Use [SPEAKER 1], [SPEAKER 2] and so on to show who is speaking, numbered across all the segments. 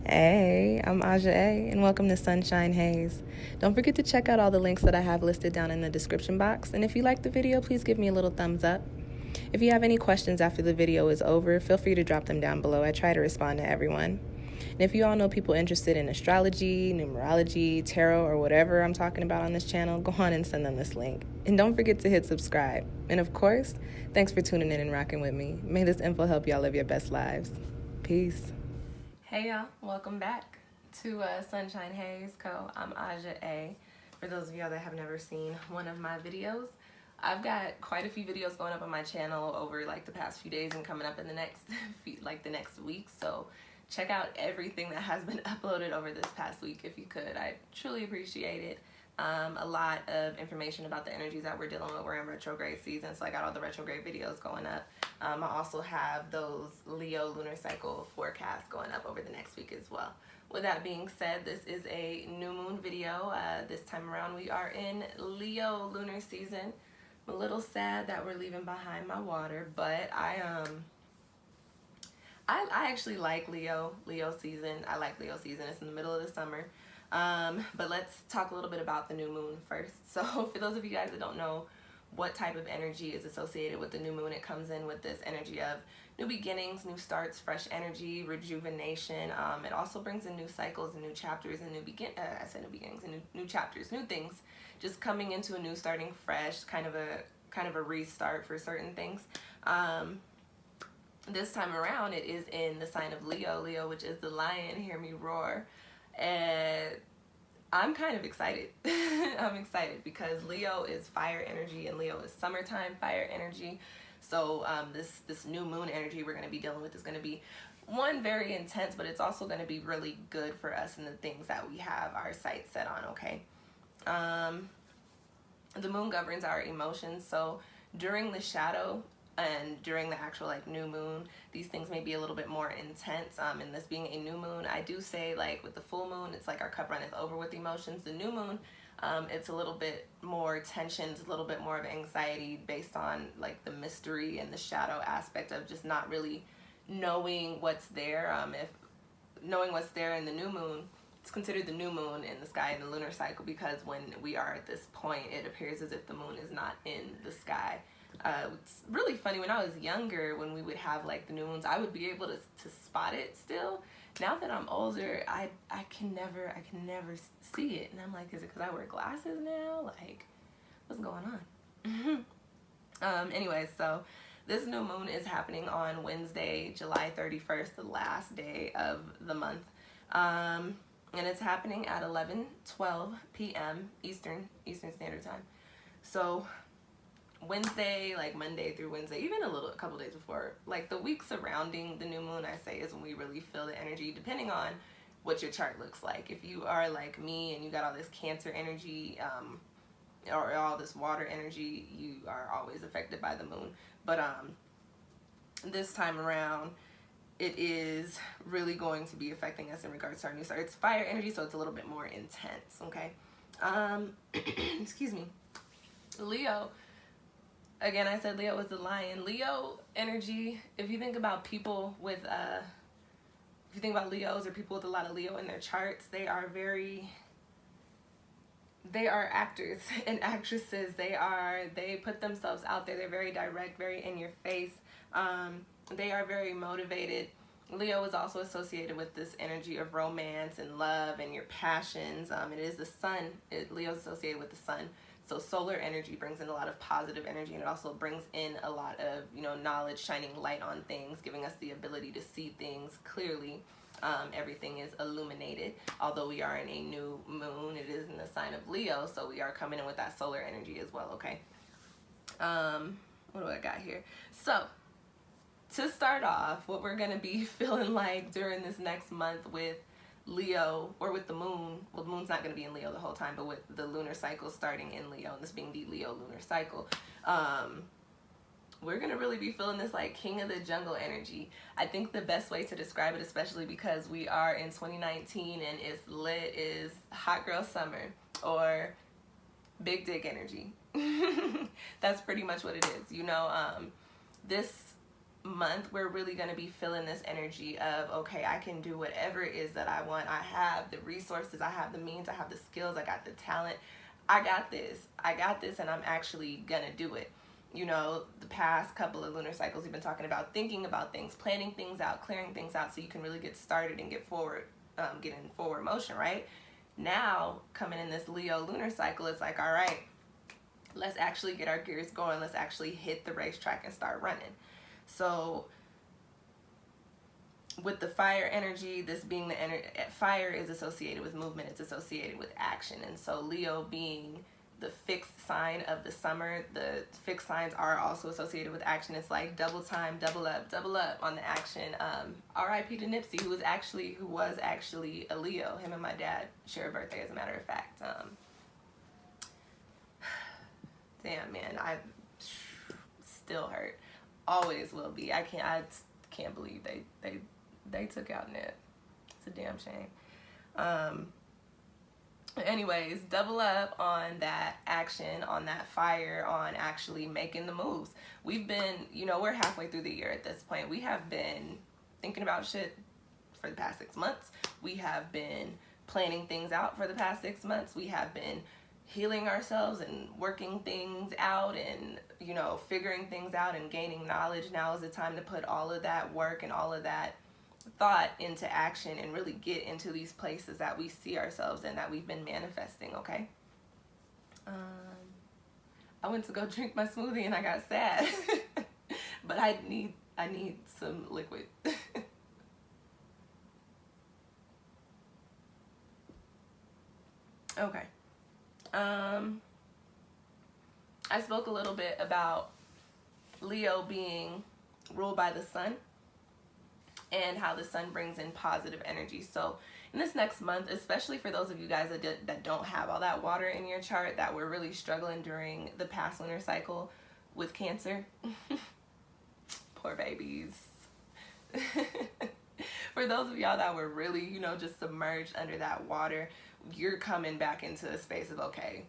[SPEAKER 1] Hey, I'm Aja A, and welcome to Sunshine Haze. Don't forget to check out all the links that I have listed down in the description box, and if you like the video, please give me a little thumbs up. If you have any questions after the video is over, feel free to drop them down below. I try to respond to everyone. And if you all know people interested in astrology, numerology, tarot, or whatever I'm talking about on this channel, go on and send them this link. And don't forget to hit subscribe. And of course, thanks for tuning in and rocking with me. May this info help y'all live your best lives. Peace. Hey y'all, welcome back to SunshinehazeCo. I'm Aja A. For those of y'all that have never seen one of my videos, I've got quite a few videos going up on my channel over like the past few days and coming up in the next the next week. So check out everything that has been uploaded over this past week if you could. I truly appreciate it. A lot of information about the energies that we're dealing with. We're in retrograde season, so I got all the retrograde videos going up. I also have those Leo lunar cycle forecasts going up over the next week as well. With that being said, this is a new moon video. This time around we are in Leo lunar season. I'm a little sad that we're leaving behind my water, but I actually like Leo season. I like Leo season. It's in the middle of the summer. But let's talk a little bit about the new moon first. So for those of you guys that don't know what type of energy is associated with the new moon, it comes in with this energy of new beginnings, new starts, fresh energy, rejuvenation. It also brings in new cycles and new chapters and new beginnings and new chapters, new things, just coming into a new, starting fresh, kind of a restart for certain things. This time around, it is in the sign of Leo, which is the lion. Hear me roar. And I'm kind of excited. I'm excited because Leo is fire energy and Leo is summertime fire energy. So this new moon energy we're going to be dealing with is going to be, one, very intense, but it's also going to be really good for us and the things that we have our sights set on, okay? The moon governs our emotions, so during the shadow and during the actual like new moon, these things may be a little bit more intense. And this being a new moon, I do say, like with the full moon, it's like our cup runneth over with emotions. The new moon, it's a little bit more tension, it's a little bit more of anxiety based on like the mystery and the shadow aspect of just not really knowing what's there. If knowing what's there in the new moon, it's considered the new moon in the sky in the lunar cycle, because when we are at this point, it appears as if the moon is not in the sky. It's really funny, when I was younger, when we would have like the new moons, I would be able to spot it still. Now that I'm older, I can never see it, and I'm like, is it because I wear glasses now? Like, what's going on? Anyways, so this new moon is happening on Wednesday, July 31st, the last day of the month. And it's happening at 11:12 p.m. Eastern Standard Time. So Wednesday, like Monday through Wednesday, even a couple days before, like the week surrounding the new moon, I say, is when we really feel the energy, depending on what your chart looks like. If you are like me and you got all this Cancer energy, or all this water energy, you are always affected by the moon. But this time around, it is really going to be affecting us in regards to our new start. It's fire energy, so it's a little bit more intense, okay? Excuse me. Leo, again, I said Leo is the lion. Leo energy, if you think about people with, if you think about Leos or people with a lot of Leo in their charts, they are actors and actresses. They put themselves out there. They're very direct, very in your face. They are very motivated. Leo is also associated with this energy of romance and love and your passions. It is the sun. Leo is associated with the sun. So solar energy brings in a lot of positive energy, and it also brings in a lot of, knowledge, shining light on things, giving us the ability to see things clearly. Everything is illuminated. Although we are in a new moon, it is in the sign of Leo, so we are coming in with that solar energy as well, okay? What do I got here? So, to start off, what we're going to be feeling like during this next month with Leo, or with the moon, well, the moon's not going to be in Leo the whole time, but with the lunar cycle starting in Leo, and this being the Leo lunar cycle, we're going to really be feeling this like king of the jungle energy. I think the best way to describe it, especially because we are in 2019 and it's lit, is hot girl summer or big dick energy. That's pretty much what it is. This month, we're really going to be feeling this energy of, okay, I can do whatever it is that I want. I have the resources, I have the means, I have the skills, I got the talent. I got this, and I'm actually going to do it. You know, the past couple of lunar cycles, we've been talking about thinking about things, planning things out, clearing things out so you can really get started and get in forward motion, right? Now, coming in this Leo lunar cycle, it's like, all right, let's actually get our gears going. Let's actually hit the racetrack and start running. So with the fire energy, this being the fire is associated with movement, it's associated with action. And so Leo being the fixed sign of the summer, the fixed signs are also associated with action. It's like double time, double up on the action. R.I.P. to Nipsey, who was actually a Leo. Him and my dad share a birthday, as a matter of fact. Damn, man, I still hurt. Always will be. I can't believe they took out Nip. It's a damn shame. Anyways, double up on that action, on that fire, on actually making the moves. We've been, we're halfway through the year at this point. We have been thinking about shit for the past 6 months. We have been planning things out for the past 6 months. We have been healing ourselves and working things out and, figuring things out and gaining knowledge. Now is the time to put all of that work and all of that thought into action and really get into these places that we see ourselves in, that we've been manifesting. Okay. I went to go drink my smoothie and I got sad, but I need some liquid. Okay. I spoke a little bit about Leo being ruled by the sun and how the sun brings in positive energy. So in this next month, especially for those of you guys that don't have all that water in your chart, that were really struggling during the past lunar cycle with Cancer, poor babies. For those of y'all that were really, just submerged under that water, you're coming back into a space of, okay,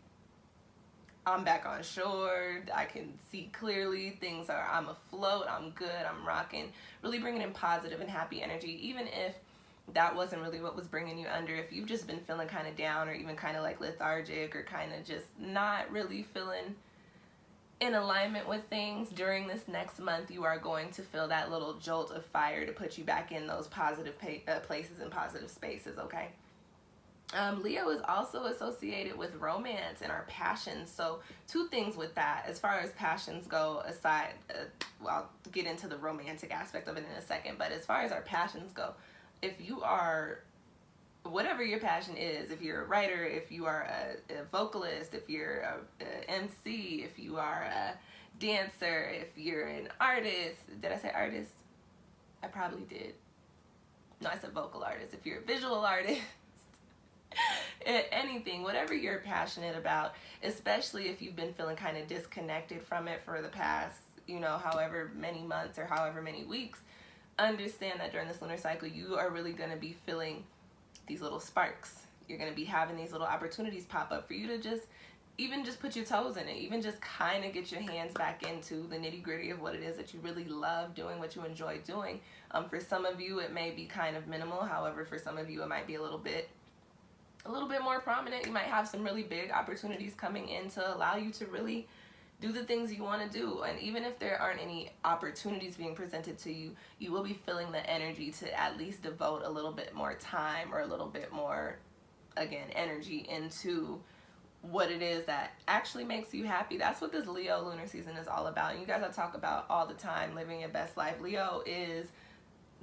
[SPEAKER 1] I'm back on shore, I can see clearly, I'm afloat, I'm good, I'm rocking, really bringing in positive and happy energy. Even if that wasn't really what was bringing you under, if you've just been feeling kind of down or even kind of like lethargic or kind of just not really feeling in alignment with things, during this next month you are going to feel that little jolt of fire to put you back in those positive places and positive spaces. Okay. Leo is also associated with romance and our passions. So 2 things with that. As far as passions go, aside, I'll get into the romantic aspect of it in a second, but as far as our passions go, if you are, whatever your passion is, if you're a writer, if you are a vocalist, if you're a MC, if you are a dancer, if you're an artist, did I say artist? I probably did. No, I said vocal artist. If you're a visual artist, anything, whatever you're passionate about, especially if you've been feeling kind of disconnected from it for the past, however many months or however many weeks, understand that during this lunar cycle, you are really going to be feeling these little sparks. You're going to be having these little opportunities pop up for you to just put your toes in it, even just kind of get your hands back into the nitty gritty of what it is that you really love doing, what you enjoy doing. For some of you, it may be kind of minimal. However, for some of you, it might be a little bit more prominent. You might have some really big opportunities coming in to allow you to really do the things you want to do. And even if there aren't any opportunities being presented to you, you will be feeling the energy to at least devote a little bit more time or a little bit more, again, energy into what it is that actually makes you happy. That's what this Leo lunar season is all about. And you guys, I talk about all the time, living your best life. Leo is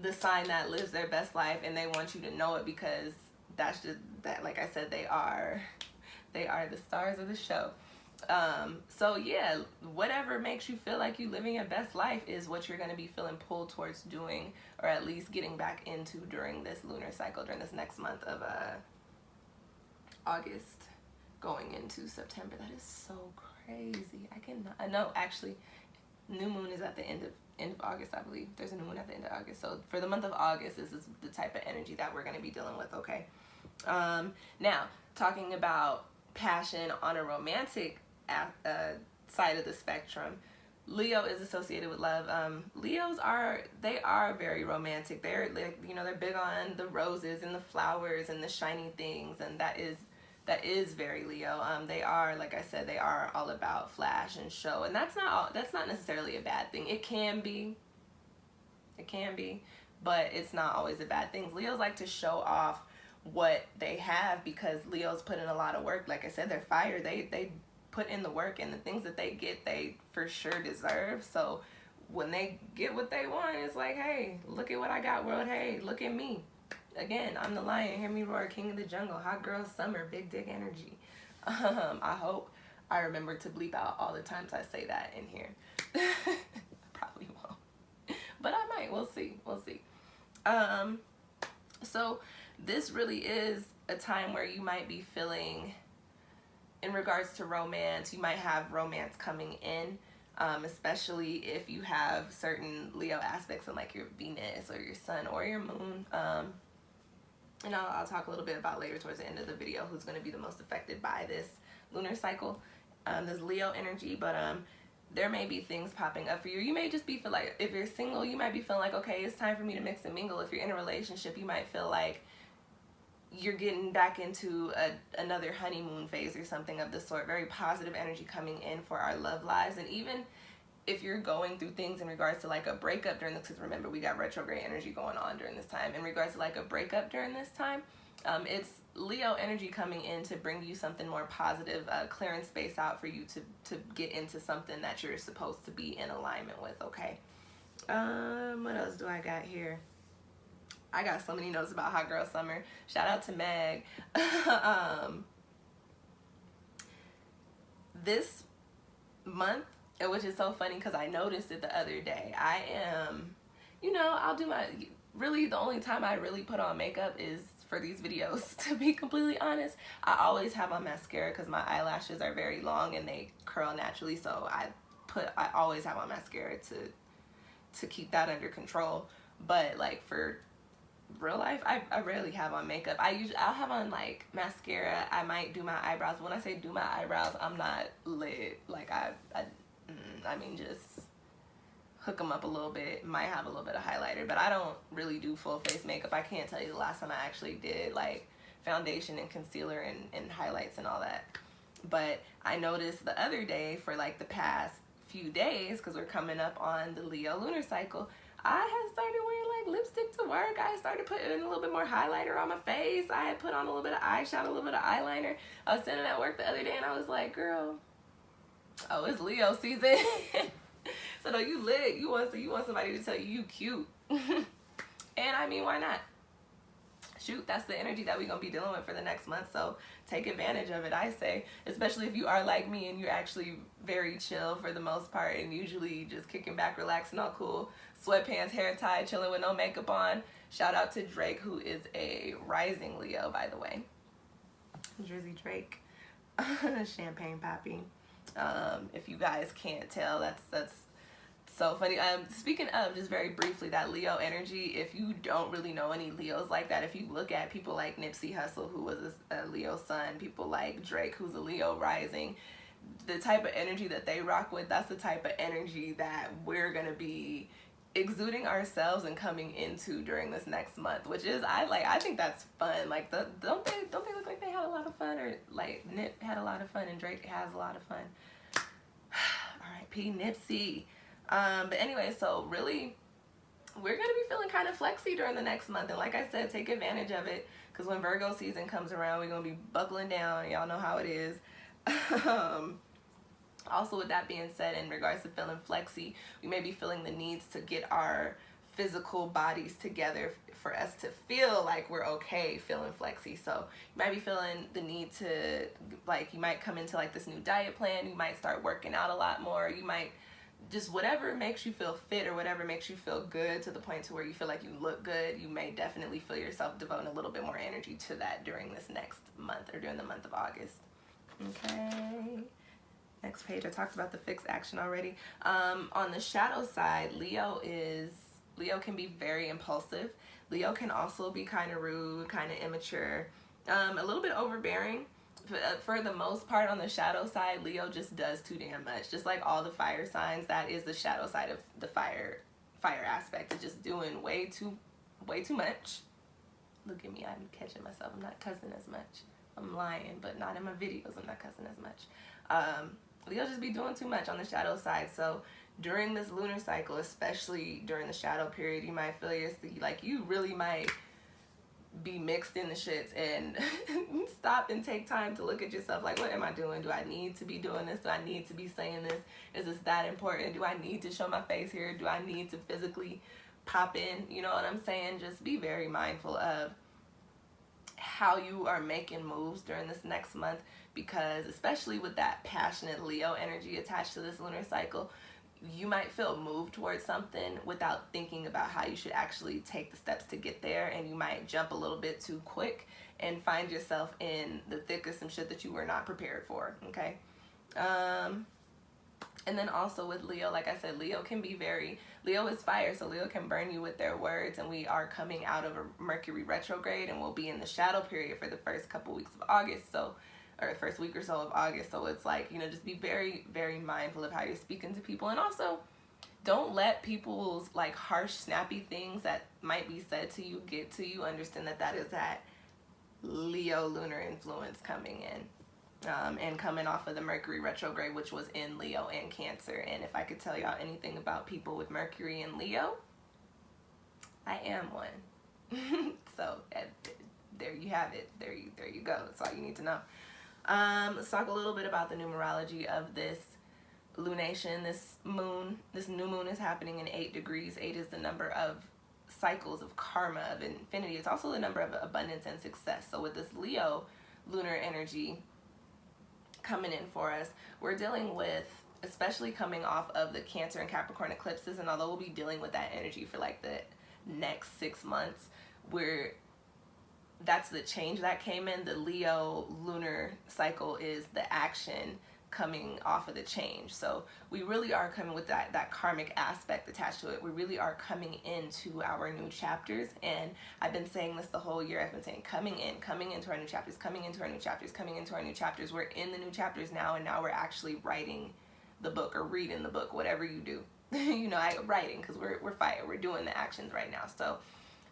[SPEAKER 1] the sign that lives their best life, and they want you to know it, because that's just that, like I said, they are the stars of the show. So yeah, whatever makes you feel like you living your best life is what you're going to be feeling pulled towards doing, or at least getting back into during this lunar cycle, during this next month of August going into September. That is so crazy. I know actually new moon is at the end of August, I believe. There's a new moon at the end of August. So for the month of August, this is the type of energy that we're going to be dealing with. Okay. Now talking about passion on a romantic side of the spectrum, Leo is associated with love. Leos are very romantic. They're like, you know, they're big on the roses and the flowers and the shiny things, and that is very Leo. They are, like I said, they are all about flash and show, and that's not necessarily a bad thing. It can be, but it's not always a bad thing. Leos like to show off what they have because Leos put in a lot of work. Like I said, they're fire. They put in the work, and the things that they get, they for sure deserve. So when they get what they want, it's like, hey, look at what I got, world. Hey, look at me. Again, I'm the lion. Hear me roar, king of the jungle, hot girl summer, big dick energy. I hope I remember to bleep out all the times I say that in here. Probably won't, but I might. We'll see. So this really is a time where you might be feeling, in regards to romance, you might have romance coming in, especially if you have certain Leo aspects in like your Venus or your sun or your moon. And I'll talk a little bit about later towards the end of the video who's going to be the most affected by this lunar cycle, this Leo energy. But there may be things popping up for you. You may just be like, if you're single, you might be feeling like, okay, it's time for me to mix and mingle. If you're in a relationship, you might feel like you're getting back into another honeymoon phase or something of the sort. Very positive energy coming in for our love lives. And even if you're going through things in regards to like a breakup during this, because remember, we got retrograde energy going on during this time. In regards to like a breakup during this time, it's Leo energy coming in to bring you something more positive, clearing space out for you to get into something that you're supposed to be in alignment with, okay? What else do I got here? I got so many notes about Hot Girl Summer. Shout out to Meg. This month, which is so funny because I noticed it the other day. I am, you know, I'll do my, really the only time I really put on makeup is for these videos, to be completely honest. I always have on mascara because my eyelashes are very long and they curl naturally. So I always have on mascara to keep that under control. But like for real life, I rarely have on makeup. I'll have on like mascara. I might do my eyebrows. When I say do my eyebrows, I'm not lit. Like I mean just hook them up a little bit. Might have a little bit of highlighter, but I don't really do full face makeup. I can't tell you the last time I actually did like foundation and concealer and highlights and all that. But I noticed the other day, for like the past few days, because we're coming up on the Leo lunar cycle, I had started wearing like lipstick to work. I started putting in a little bit more highlighter on my face. I had put on a little bit of eyeshadow, a little bit of eyeliner. I was sitting at work the other day and I was like, girl, oh, it's Leo season. So no, you lit. You want somebody to tell you cute. And I mean, why not? Shoot, that's the energy that we're going to be dealing with for the next month. So take advantage of it, I say. Especially if you are like me and you're actually very chill for the most part and usually just kicking back, relaxing, all cool. Sweatpants, hair tied, chilling with no makeup on. Shout out to Drake, who is a rising Leo, by the way. Drizzy Drake. Champagne Pappy. If you guys can't tell, that's so funny. Speaking of, just very briefly, that Leo energy, if you don't really know any Leos like that, if you look at people like Nipsey Hussle, who was a Leo sun, people like Drake, who's a Leo rising, the type of energy that they rock with, that's the type of energy that we're going to be exuding ourselves and coming into during this next month, which is, I think that's fun. Like, don't they look like they had a lot of fun? Or like Nip had a lot of fun and Drake has a lot of fun. R.I.P. Nipsey. But anyway, so really, we're going to be feeling kind of flexy during the next month. And like I said, take advantage of it, because when Virgo season comes around, we're going to be buckling down. Y'all know how it is. Also, with that being said, in regards to feeling flexy, we may be feeling the needs to get our physical bodies together for us to feel like we're okay feeling flexy. So you might be feeling the need to, like, you might come into like this new diet plan. You might start working out a lot more. You might just, whatever makes you feel fit or whatever makes you feel good to the point to where you feel like you look good, you may definitely feel yourself devoting a little bit more energy to that during this next month or during the month of August. Okay. Next page, I talked about the fixed action already. On the shadow side, Leo can be very impulsive. Leo can also be kind of rude, kind of immature, a little bit overbearing. for the most part on the shadow side, Leo just does too damn much. Just like all the fire signs, that is the shadow side of the fire aspect. It's just doing way too much. Look at me, I'm catching myself. I'm not cussing as much. I'm lying, but not in my videos. I'm not cussing as much. Leo just be doing too much on the shadow side. So during this lunar cycle, especially during the shadow period, you might feel like you really might be mixed in the shits, and stop and take time to look at yourself like, what am I doing? Do I need to be doing this? Do I need to be saying this? Is this that important? Do I need to show my face here? Do I need to physically pop in? You know what I'm saying? Just be very mindful of how you are making moves during this next month, because especially with that passionate Leo energy attached to this lunar cycle, you might feel moved towards something without thinking about how you should actually take the steps to get there, and you might jump a little bit too quick and find yourself in the thick of some shit that you were not prepared for, okay? And then also with Leo, like I said, Leo is fire, so Leo can burn you with their words, and we are coming out of a Mercury retrograde, and we'll be in the shadow period for the first couple weeks of August, or the first week or so of August. So it's like, just be very, very mindful of how you're speaking to people. And also, don't let people's like harsh, snappy things that might be said to you get to you. Understand that is that Leo lunar influence coming in. And coming off of the Mercury retrograde, which was in Leo and Cancer. And if I could tell y'all anything about people with Mercury and Leo, I am one. So there you have it. There you go. That's all you need to know. Let's talk a little bit about the numerology of this lunation. This new moon is happening in 8 degrees. 8 is the number of cycles of karma, of infinity. It's also the number of abundance and success. So with this Leo lunar energy coming in for us, we're dealing with, especially coming off of the Cancer and Capricorn eclipses, and although we'll be dealing with that energy for like the next 6 months, that's the change that came in. The Leo lunar cycle is the action coming off of the change. So we really are coming with that karmic aspect attached to it. We really are coming into our new chapters, and I've been saying this the whole year. I've been saying coming into our new chapters, coming into our new chapters, coming into our new chapters. We're in the new chapters now, and now we're actually writing the book or reading the book, whatever you do. Writing, because we're fighting, we're doing the actions right now. So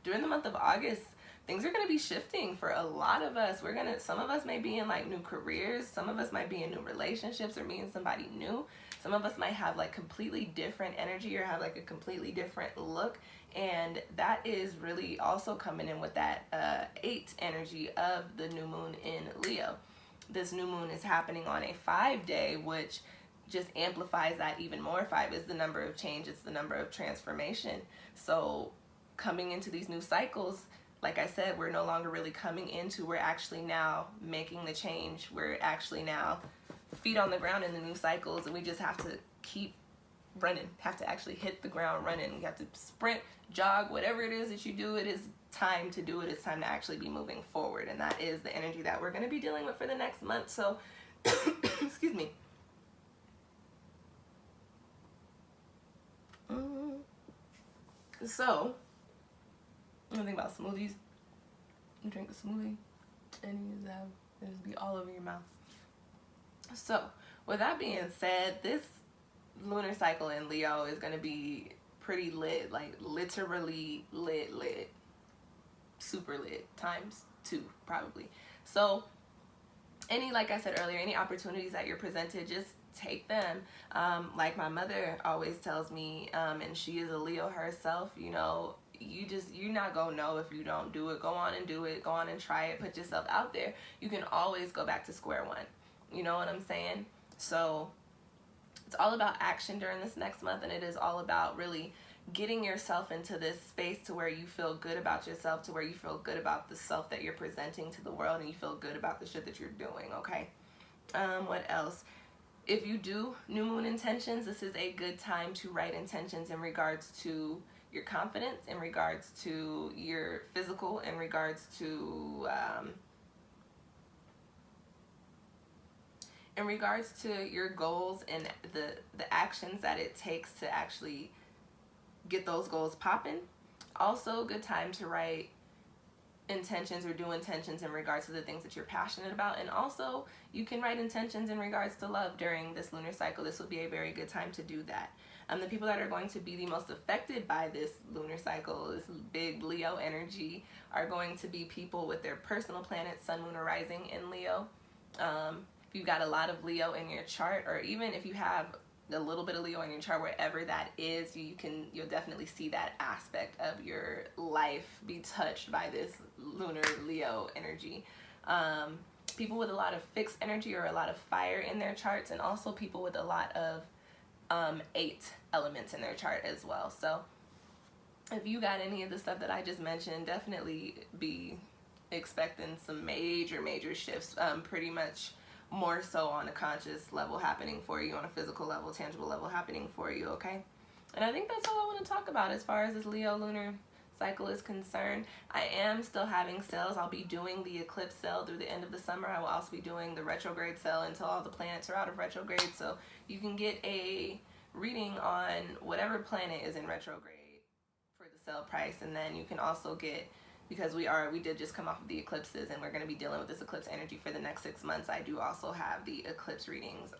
[SPEAKER 1] during the month of August, things are going to be shifting for a lot of us. Some of us may be in like new careers. Some of us might be in new relationships or meeting somebody new. Some of us might have like completely different energy or have like a completely different look. And that is really also coming in with that 8 energy of the new moon in Leo. This new moon is happening on a 5-day, which just amplifies that even more. 5 is the number of change. It's the number of transformation. So coming into these new cycles, like I said, we're no longer really coming into, we're actually now making the change. We're actually now feet on the ground in the new cycles, and we just have to keep running, have to actually hit the ground running. You have to sprint, jog, whatever it is that you do, it is time to do it. It's time to actually be moving forward, and that is the energy that we're going to be dealing with for the next month. So, excuse me. So, I'm think about smoothies. You drink a smoothie and you just be all over your mouth. So, with that being said, this lunar cycle in Leo is going to be pretty lit, like literally lit, super lit, ×2 probably. So, like I said earlier, any opportunities that you're presented, just take them. Like my mother always tells me, and she is a Leo herself, you're not gonna know if you don't do it. Go on and do it. Go on and try it. Put yourself out there. You can always go back to square one. You know what I'm saying? So it's all about action during this next month, and it is all about really getting yourself into this space to where you feel good about yourself, to where you feel good about the self that you're presenting to the world, and you feel good about the shit that you're doing, okay? What else? If you do new moon intentions, this is a good time to write intentions in regards to your confidence, in regards to your physical, in regards to your goals and the actions that it takes to actually get those goals popping. Also, good time to write intentions or do intentions in regards to the things that you're passionate about. And also you can write intentions in regards to love during this lunar cycle. This would be a very good time to do that. The people that are going to be the most affected by this lunar cycle, this big Leo energy, are going to be people with their personal planets, sun, moon, or rising in Leo. If you've got a lot of Leo in your chart, or even if you have a little bit of Leo in your chart, wherever that is, you'll definitely see that aspect of your life be touched by this lunar Leo energy. People with a lot of fixed energy or a lot of fire in their charts, and also people with a lot of 8 elements in their chart as well. So if you got any of the stuff that I just mentioned, definitely be expecting some major shifts, pretty much more so on a conscious level happening for you, on a physical level, tangible level happening for you, okay? And I think that's all I want to talk about as far as this Leo lunar cycle is concerned. I am still having sales. I'll be doing the eclipse sale through the end of the summer. I will also be doing the retrograde sale until all the planets are out of retrograde, so you can get a reading on whatever planet is in retrograde for the sale price. And then you can also get, because we did just come off of the eclipses and we're going to be dealing with this eclipse energy for the next 6 months, I do also have the eclipse readings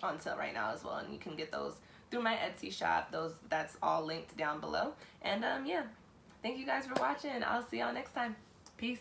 [SPEAKER 1] on sale right now as well, and you can get those through my Etsy shop. That's all linked down below. And yeah, thank you guys for watching. I'll see y'all next time. Peace.